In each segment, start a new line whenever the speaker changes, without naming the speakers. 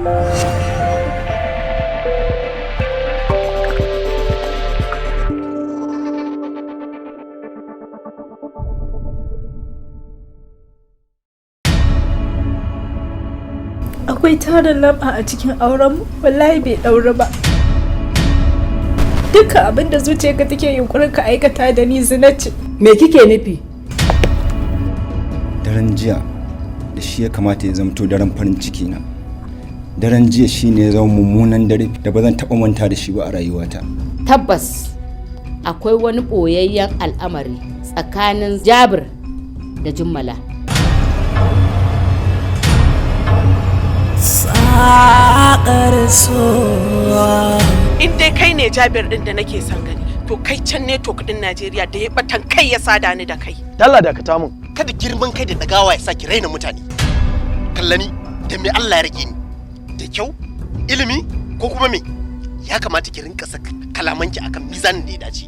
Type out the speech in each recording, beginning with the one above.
Akwai tarin lamba a cikin aurenmu, wallahi bai ɗauri ba. Duka abin da zuciyarka take yunkurin ka aikata da ni zina ce.
Me kike nufi?
Daren jiya da shi ya kamata ya zamto daren farin ciki na. Daren jiya shine ya zama mummunan dare da ba zan taɓa manta da shi ba a rayuwata.
Tabbas akwai wani ɓoyayyen al'amari tsakanin Jabir da Jummala.
Saqar So.
In dai kai ne Jabir din da nake son gani, to kai can ne to kudin Najeriya da ya batan kai ya sada ni da kai.
Dalla da ka tamun.
Kada girman kai da dagawa ya saki raina mutane. Kallani da me Allah ya rage ni. Da kyau, ilimi ko kuma me? Ya kamata ki rinka saka kalamanki akan mizanin da ya dace.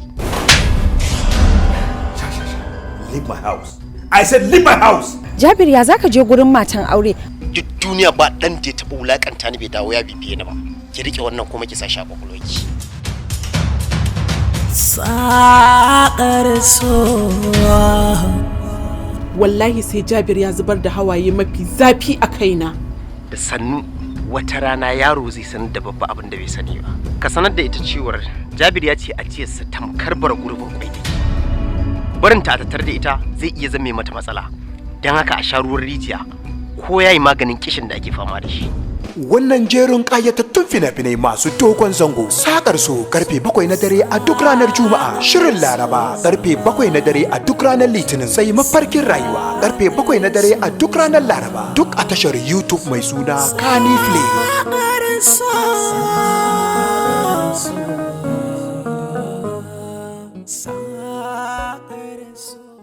Leave my house. I said leave my house.
Jabir, ya zaka je gurin matan aure?
Duk duniya ba dan da ya taɓa wulakanta ni bai dawo ya bibiye ni ba. Ki rike wannan kuma ki sa shi a kwakwalwarki.
Saqar So.
Wallahi sai Jabir ya zubar da hawaye mafi zafi a kaina.
Da sannu wata rana yaro zai sanar da babba abin da bai sani ba. Ka sanar da ita cewar Jabir ya ce a ciyarsa tamkar bara gurbin kwai take. Barinta a tattar da ita zai iya zame mata matsala. Don haka a sha ruwan rijiya ko yayi maganin kishin da ake fama da shi.
Wannan jerin ƙayatattun fina-finai masu dogon zango. Saqar So karfe 7 na dare a duk ranar Juma'a. Shirin Laraba karfe 7 na dare a duk ranar Litinin. Sai mafarkin rayuwa karfe 7 na dare a duk ranar Laraba. Duk a tashar YouTube mai suna Kannyplay.
Saqar So.